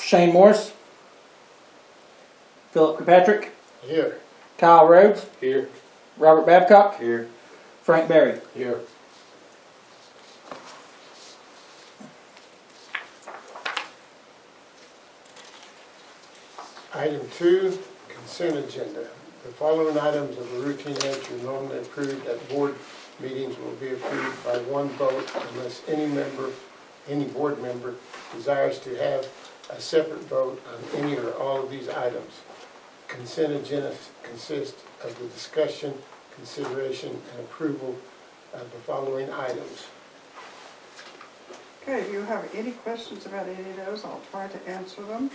Shane Morris, Philip Kirkpatrick, Here. Kyle Rhodes, Here. Robert Babcock, Here. Frank Berry. Here. Item 2, consent agenda. The following items of a routine nature normally approved at board meetings will be approved by one vote unless any board member desires to have a separate vote on any or all of these items. Consent agenda consists of the discussion, consideration, and approval of the following items. Okay, if you have any questions about any of those, I'll try to answer them.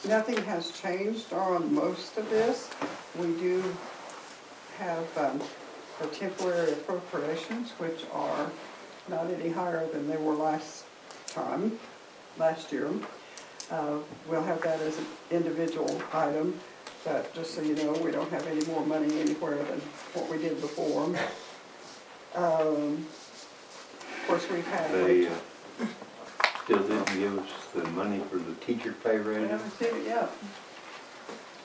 Nothing has changed on most of this. We do have our temporary appropriations, which are not any higher than they were last year. We'll have that as an individual item, but just so you know, we don't have any more money anywhere than what we did before. Of course, we've had... They still didn't give us the money for the teacher pay We raise? haven't seen it yet.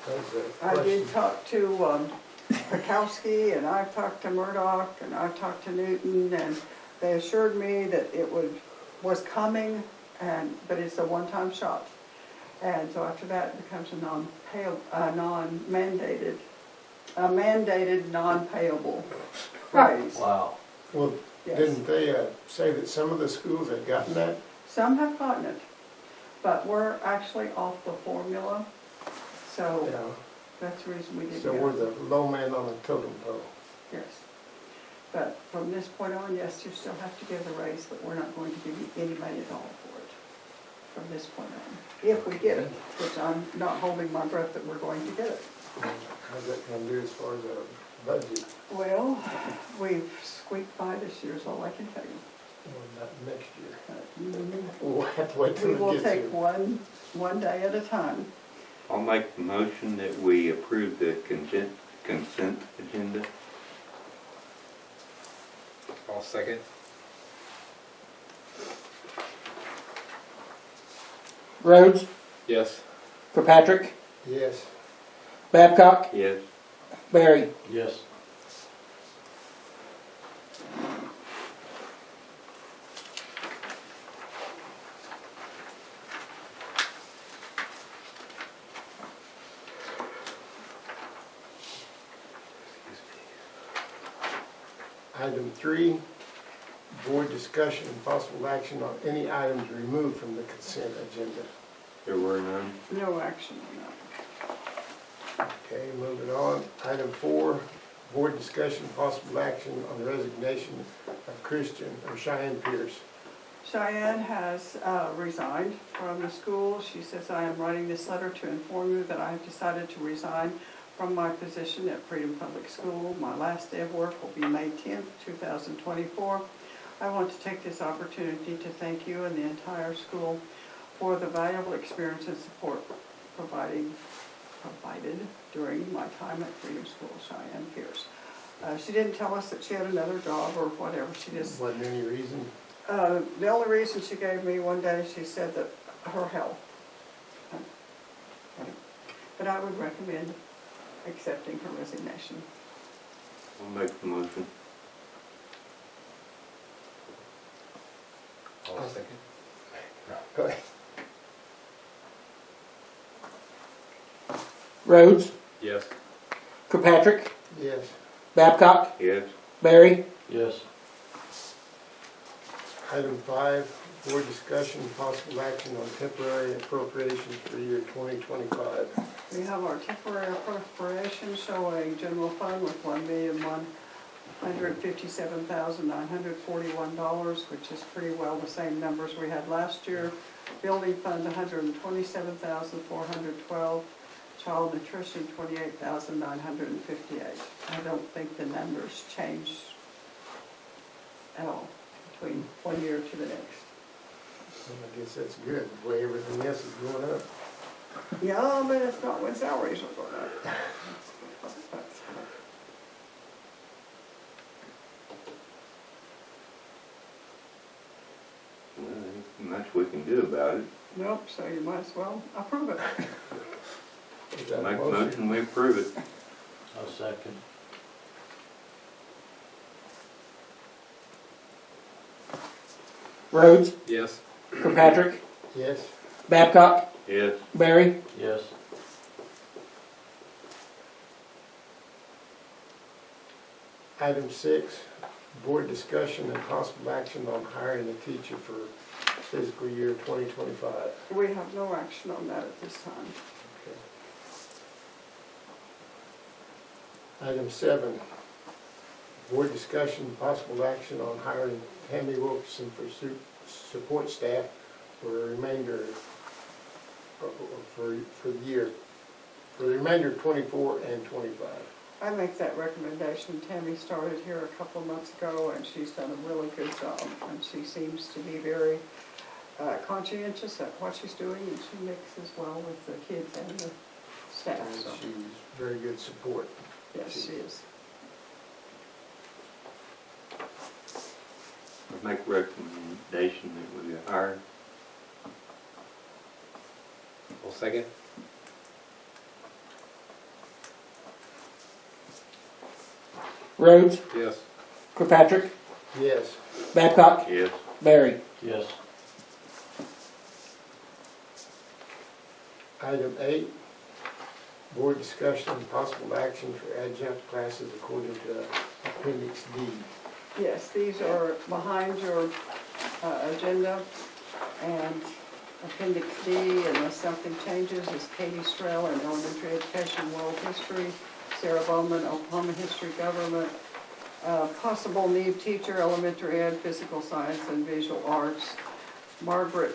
That's a I did question. talk to Pekowski, and I've talked to Murdoch, and I've talked to Newton, and they assured me that it was coming, but it's a one-time shot. And so after that, it becomes a mandated non-payable raise. Wow. Well, Yes. didn't they say that some of the schools had gotten that? Some have gotten it, but we're actually off the formula, so Yeah. that's the reason we didn't So get we're it. the low man on the totem pole. Yes. But from this point on, yes, you still have to give the raise, but we're not going to give you any money at all for it from this point on. If we get it, which I'm not holding my breath that we're going to get it. How's that gonna do as far as our budget? Well, we've squeaked by this year is all I can tell you. Well, not next year. But, We'll have to wait We till will it gets take here. one day at a time. I'll make the motion that we approve the consent agenda. I'll second. Rhodes, Yes. Kirkpatrick, Yes. Babcock, Yes. Berry. Yes. Item 3, board discussion and possible action on any items removed from the consent agenda. There were none. No action on that. Okay, moving on. Item 4, board discussion and possible action on the resignation of Cheyenne Pierce. Cheyenne has resigned from the school. She says, I am writing this letter to inform you that I have decided to resign from my position at Freedom Public School. My last day of work will be May 10th, 2024. I want to take this opportunity to thank you and the entire school for the valuable experience and support provided during my time at Freedom School, Cheyenne Pierce. She didn't tell us that she had another job or whatever. She just Wasn't any reason? the only reason she gave me one day, she said that her health. But I would recommend accepting her resignation. I'll make the motion. I'll second. Go ahead. Rhodes, Yes. Kirkpatrick, Yes. Babcock, Yes. Berry. Yes. Item 5, board discussion and possible action on temporary appropriations for year 2025. We have our temporary appropriation showing general fund with $1,157,941, which is pretty well the same numbers we had last year. Building fund, $127,412. Child nutrition, $28,958. I don't think the numbers change at all between one year to the next. Well, I guess that's good, the way everything else is going up. Yeah, but it's not when salaries are going up. Well, there ain't much we can do about it. Nope, so you might as well approve it. Is that a Make a motion? motion, we approve it. I'll second. Rhodes, Yes. Kirkpatrick, Yes. Babcock, Yes. Barry, Yes. Item 6, board discussion and possible action on hiring a teacher for fiscal year 2025. We have no action on that at this time. Item 7, board discussion and possible action on hiring Tammy Wilkerson for support staff for the remainder, for the year, for the remainder of 24 and 25. I make that recommendation. Tammy started here a couple of months ago, and she's done a really good job. And she seems to be very conscientious at what she's doing, and she mixes well with the kids and the staff. And So, she's very good support. yes, she is. I make a recommendation that we hire. I'll second. Rhodes, Yes. Kirkpatrick, Yes. Babcock, Yes. Barry. Yes. Item 8, board discussion and possible action for adjunct classes according to Appendix D. Yes, these are behind your agenda, and Appendix D, unless something changes, is Katie Strell in Elementary Education World History, Sarah Bowman, Oklahoma History Government, possible need teacher, elementary ed, physical science, and visual arts, Margaret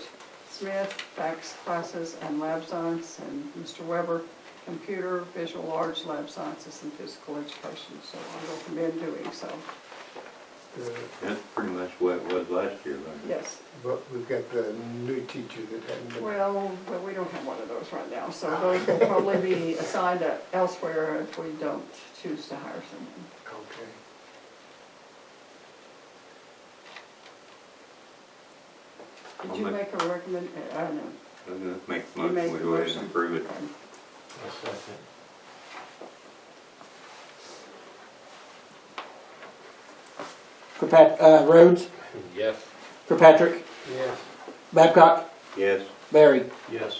Smith, fax classes and lab science, and Mr. Weber, computer, visual arts, lab sciences, and physical education. So I recommend doing so. That's pretty much what it was last year, wasn't it? Yes. But we've got the new teacher that hadn't been. Well, but we don't have one of those right now, so those will probably be assigned elsewhere if we don't choose to hire someone. Okay. Did you I'll make a recommend, I don't know. I was gonna make a You made motion, we the go ahead motion. and approve it. Okay. I'll second. Rhodes, Yes. Kirkpatrick, Yes. Babcock, Yes. Barry. Yes.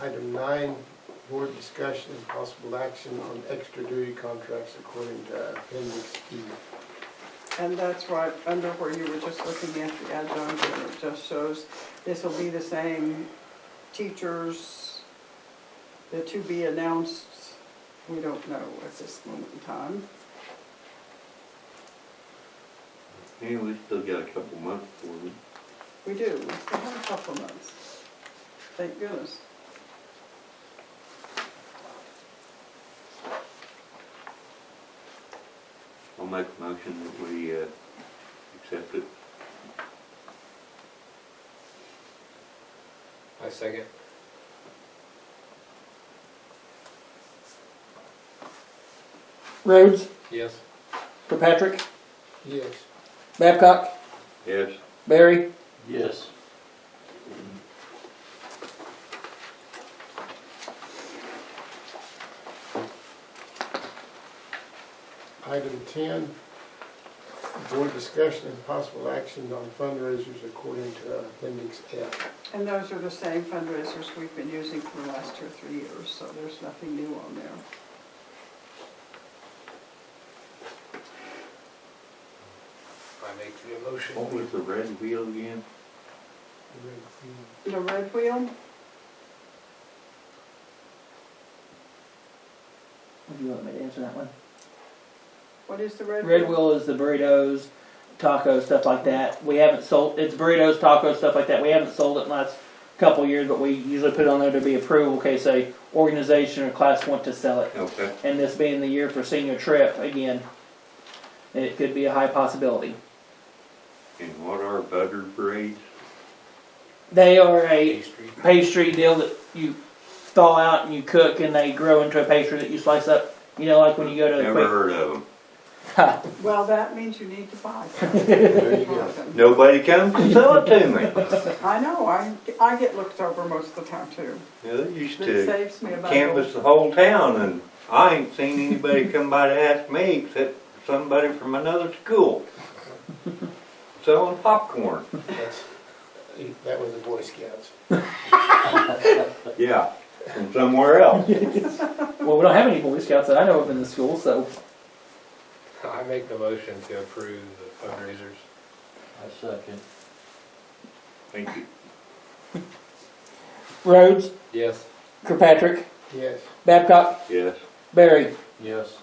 Item 9, board discussion and possible action on extra duty contracts according to Appendix E. And that's right under where you were just looking at the adjunct, and it just shows this will be the same teachers, the to be announced, we don't know at this moment in time. Yeah, we still got a couple months for it. We do, we still have a couple of months. Thank goodness. I'll make a motion that we accept it. I second. Rhodes, Yes. Kirkpatrick, Yes. Babcock, Yes. Barry. Yes. Item 10, board discussion and possible action on fundraisers according to Appendix F. And those are the same fundraisers we've been using for the last 2 or 3 years, so there's nothing new on there. I make the motion. What was the red wheel again? The red wheel, Do you want me to answer that one? what is the red wheel? Red Wheel is the burritos, tacos, stuff like that. We haven't sold, it's burritos, tacos, stuff like that. We haven't sold it in the last couple of years, but we usually put it on there to be approved in case a organization or class want to sell it. Okay. And this being the year for senior trip, again, it could be a high possibility. And what are butter braids? They are a Pastry. pastry deal that you thaw out and you cook and they grow into a pastry that you slice up. You know, like when you go to the Never heard of them. Well, that means you need to buy some. There you go. Nobody comes to sell it to me. I know, I get looked over most of the time too. Yeah, they used It to saves me about. canvass the whole town, and I ain't seen anybody come by to ask me except somebody from another school selling popcorn. That was the Boy Scouts. Yeah, from somewhere else. Well, we don't have any Boy Scouts that I know of in the school, so. I make the motion to approve the fundraisers. I second. Thank you. Rhodes, Yes. Kirkpatrick, Yes. Babcock, Yes. Barry. Yes.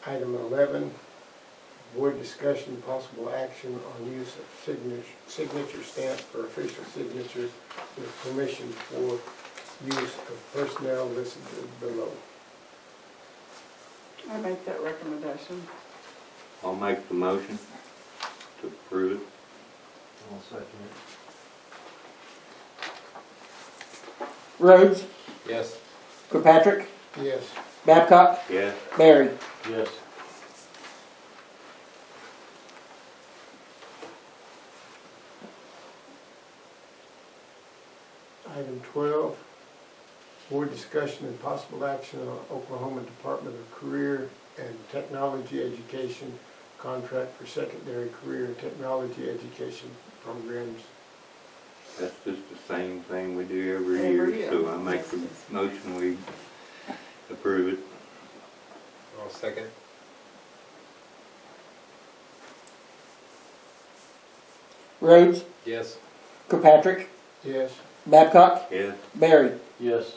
Item 11, board discussion and possible action on use of signature stamp for official signatures with permission for use of personnel listed below. I make that recommendation. I'll make the motion to approve it. I'll second it. Rhodes, Yes. Kirkpatrick, Yes. Babcock, Yes. Barry. Yes. Item 12, board discussion and possible action on Oklahoma Department of Career and Technology Education contract for secondary career and technology education programs. That's just the same thing we do every Every year, year. so I make the motion we approve it. I'll second. Rhodes, Yes. Kirkpatrick, Yes. Babcock, Yes. Barry. Yes.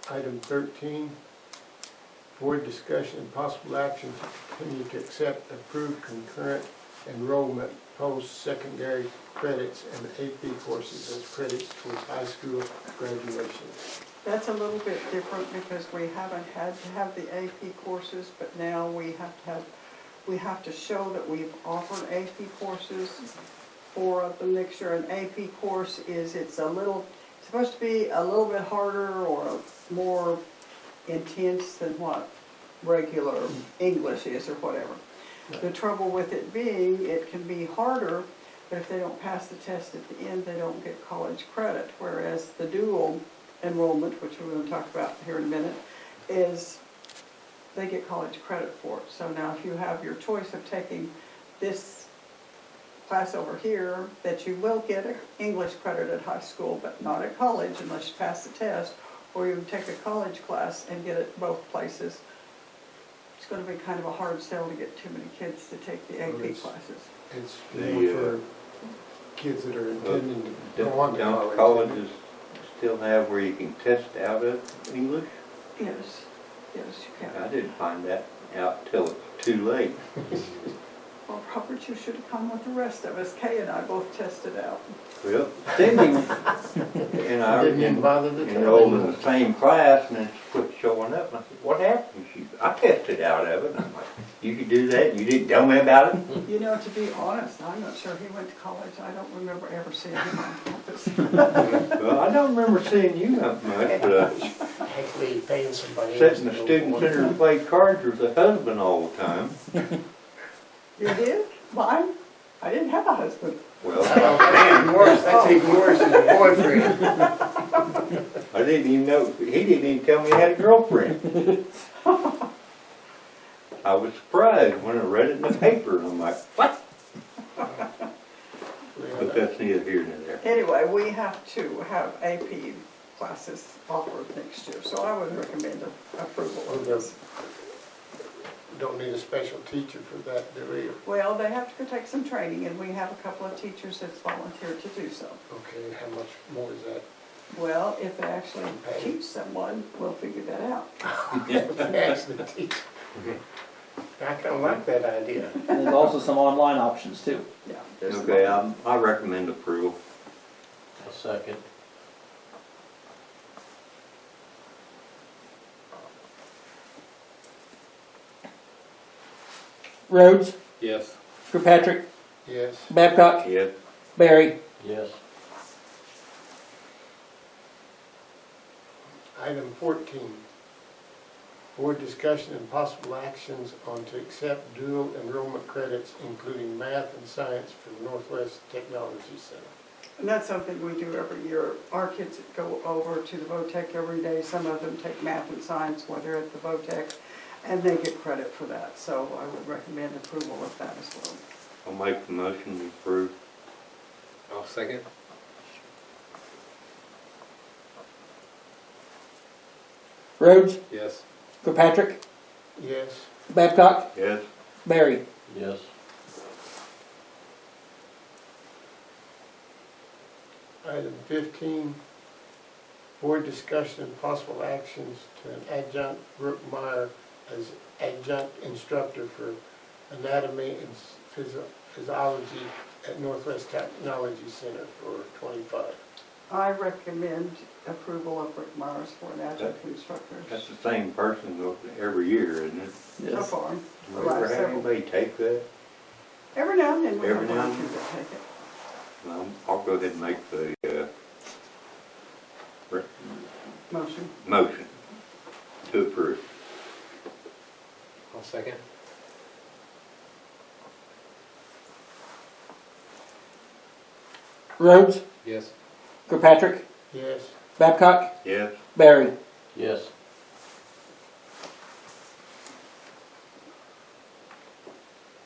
Item 13, board discussion and possible action to continue to accept approved concurrent enrollment post-secondary credits and AP courses as credits towards high school graduation. That's a little bit different because we haven't had to have the AP courses, but now we have to show that we've offered AP courses for the next year. An AP course is, it's supposed to be a little bit harder or more intense than what regular English is or whatever. The trouble with it being, it can be harder, but if they don't pass the test at the end, they don't get college credit, whereas the dual enrollment, which we're going to talk about here in a minute, is they get college credit for it. So now if you have your choice of taking this class over here, that you will get English credit at high school, but not at college unless you pass the test, or you can take a college class and get it both places. It's going to be kind of a hard sell to get too many kids to take the AP classes. It's The, more for kids that are intending to go on to Don't college. colleges still have where you can test out of English? Yes, yes, you I can. didn't find that out till it's too late. Well, Robert, you should have come with the rest of us. Kay and I both tested out. Well, Cindy and I Didn't even bother to tell enrolled in them. the same class, and it quit showing up. And I said, "What happened?" I tested out of it. And I'm like, "You could do that? You didn't tell me about it?" You know, to be honest, I'm not sure he went to college. I don't remember ever seeing him on campus. Well, I don't remember seeing you that much, but Actually paying somebody sitting else in to the go student on. center and play cards with the husband all the time. You did? Mine? I didn't have a husband. Well, That's even worse, that's even worse than your boyfriend. I didn't even know, he didn't even tell me he had a girlfriend. I was surprised when I read it in the paper, and I'm like, what? But that's neither here nor there. Anyway, we have to have AP classes offered next year, so I would recommend approval of this. Don't need a special teacher for that, do we? Well, they have to go take some training, and we have a couple of teachers that's volunteered to do so. Okay, how much more is that? Well, if they actually teach someone, we'll figure that out. Actually teach. I kind of like that idea. And there's also some online options too. Yeah. there's some Okay, other- I recommend approval. I'll second. Rhodes, Yes. Kirkpatrick, Yes. Babcock, Yes. Barry. Yes. Item 14, board discussion and possible actions on to accept dual enrollment credits, including math and science from Northwest Technology Center. And that's something we do every year. Our kids go over to the VOTEC every day. Some of them take math and science while they're at the VOTEC, and they get credit for that. So I would recommend approval of that as well. I'll make the motion to approve. I'll second. Rhodes, Yes. Kirkpatrick, Yes. Babcock, Yes. Barry. Yes. Item 15, board discussion and possible actions to an adjunct Brooke Meyer as adjunct instructor for anatomy and physiology at Northwest Technology Center for 25. I recommend approval of Rick Myers for an adjunct instructor. That's the same person every year, isn't it? So Yes. far. Do The we ever last have several. anybody take that? Every now and then we have Every one now or and two then? that take it. Well, I'll go ahead and make the, Motion. motion to approve. I'll second. Rhodes, Yes. Kirkpatrick, Yes. Babcock, Yes. Barry. Yes.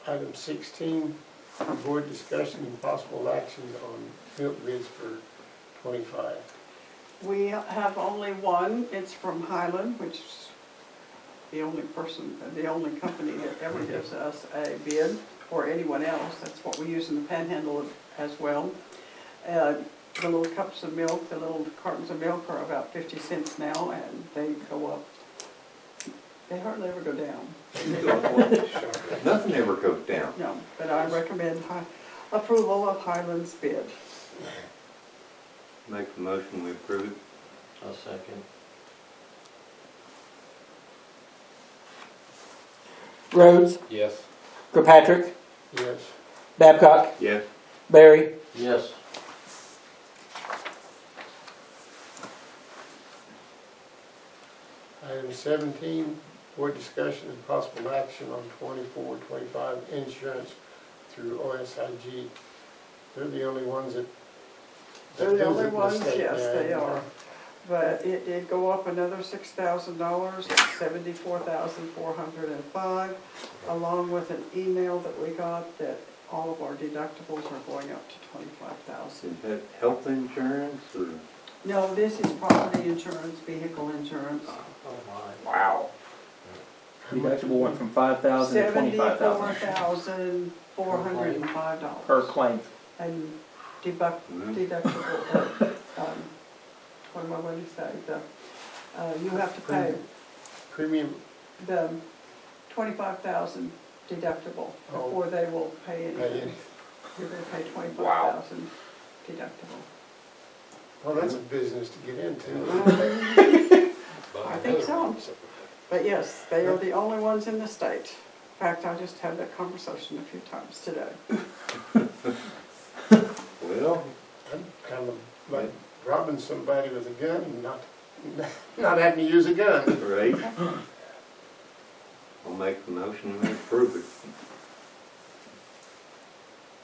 Item 16, board discussion and possible action on milk bids for 25. We have only one. It's from Highland, which is the only company that ever gives us a bid, or anyone else. That's what we use in the Panhandle as well. The little cups of milk, the little cartons of milk are about 50 cents now, and they go up. They hardly ever go down. Nothing ever goes down. No, but I recommend approval of Highland's bid. Make the motion, we approve it. I'll second. Rhodes, Yes. Kirkpatrick, Yes. Babcock, Yes. Barry. Yes. Item 17, board discussion and possible action on 24-25 insurance through OSIG. They're the only ones that. They're the only visit ones, state yes, now, they you know. are. But it did go up another $6,000, it's $74,405, along with an email that we got that all of our deductibles are going up to $25,000. Is that health insurance or? No, this is property insurance, vehicle insurance. Oh my. Wow. Deductible went from 5,000 to 25,000 $74,405. per claim. And Mhm. deductible, what am I going to say? You have to pay Premium, the 25,000 deductible before they will pay anything. You're gonna pay 25,000 deductible. well, that's a business to get into. I think so. But yes, they are the only ones in the state. In fact, I just had that conversation a few times today. Well, I'm kind of like robbing somebody with a gun and not having to use a gun. right. I'll make the motion, we approve it.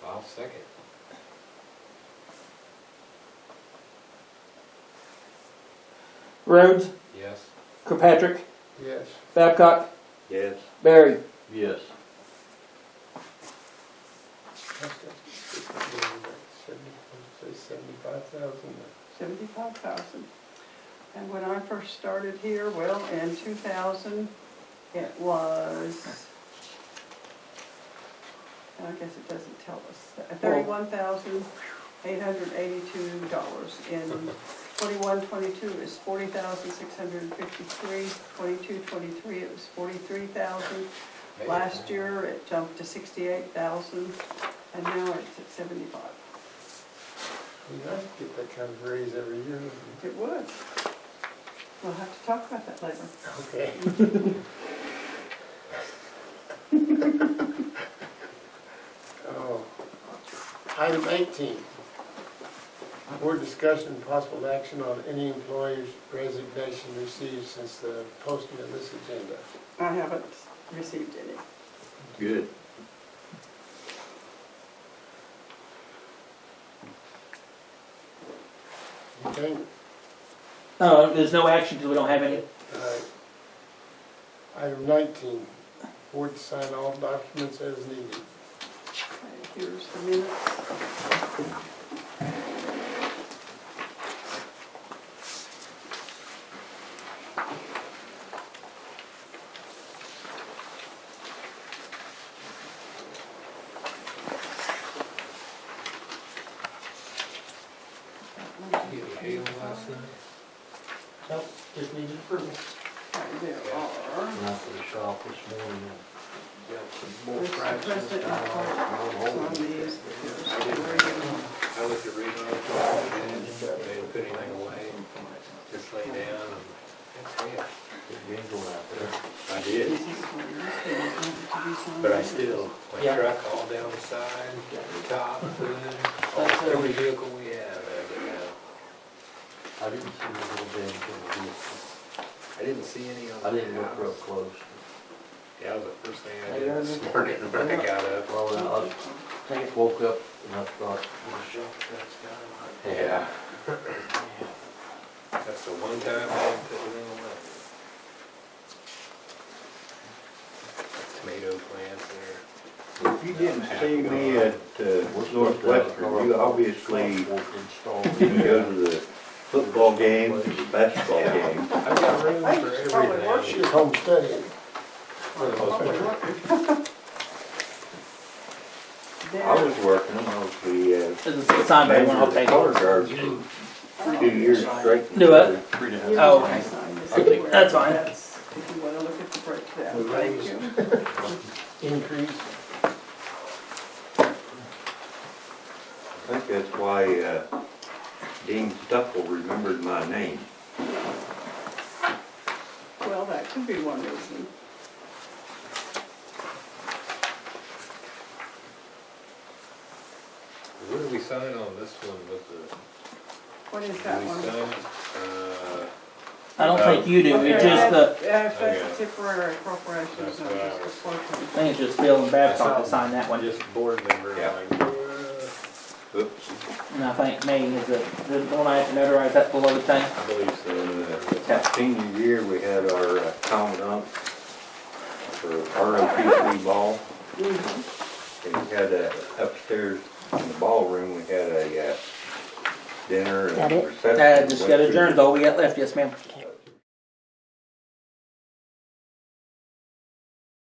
I'll second. Rhodes, Yes. Kirkpatrick, Yes. Babcock, Yes. Barry. Yes. Say 75,000. 75,000. And when I first started here, well, in 2000, it was, I guess it doesn't tell us, $31,882. In 21-22 is 40,653. 22-23 it was 43,000. Last year it jumped to 68,000, and now it's at 75. You nice to get that kind of raise every year. It would. We'll have to talk about that later. Okay. Item 18, board discussion and possible action on any employee's resignation received since the posting of this agenda. I haven't received any. Good. Okay? There's no action till we don't have any. Item 19, board to sign all documents as needed. Okay, here's the minutes. You get any hail last night? Nope, just needed approval. Okay, there are. Not for the shop this morning. Mr. President, on these, I didn't read it. I looked at reading it, and they didn't put anything away, just lay down and that's it. Good jingle out there. I did, but I still, my Yeah. truck all down the side, the top, hood, all, every vehicle we have, I didn't see the little bit until the vehicle. I didn't see any on the I didn't look real house. close. Yeah, that was the first thing I did this morning when I got up. Well, I woke up and I thought, well, shop that's got it. Yeah. That's the one time I didn't put anything away. Tomato plants there. If you didn't see me at Northwestern, you obviously didn't go to the football games, the basketball games. I've got room Hey, for it's probably everything. worth She's home studying. For the most part. I was working, I was the This is the sign they want, I'll take color it. guard for 2 years straight. Do it. Oh, okay. okay. That's fine. If you wanna look at the breakdown, The thank raise. you. Increase. I think that's why Dean Stuffle remembered my name. Well, that could be one reason. Where do we sign on this one with the, What is do that we one? sign, I don't think you do, it's just the, Yeah, if that's Okay. a temporary appropriations, That's not what I just a was- floating. I think it's just Bill and Babcock to sign that one. just board member, Yeah. like, Oops. And I think May is the one I have to notarize that below the thing. I believe so. In senior year, we had our commandant for ROTC ball. And we had upstairs in the ballroom, we had a dinner That and it? reception. Just got adjourned, all we got left, yes ma'am.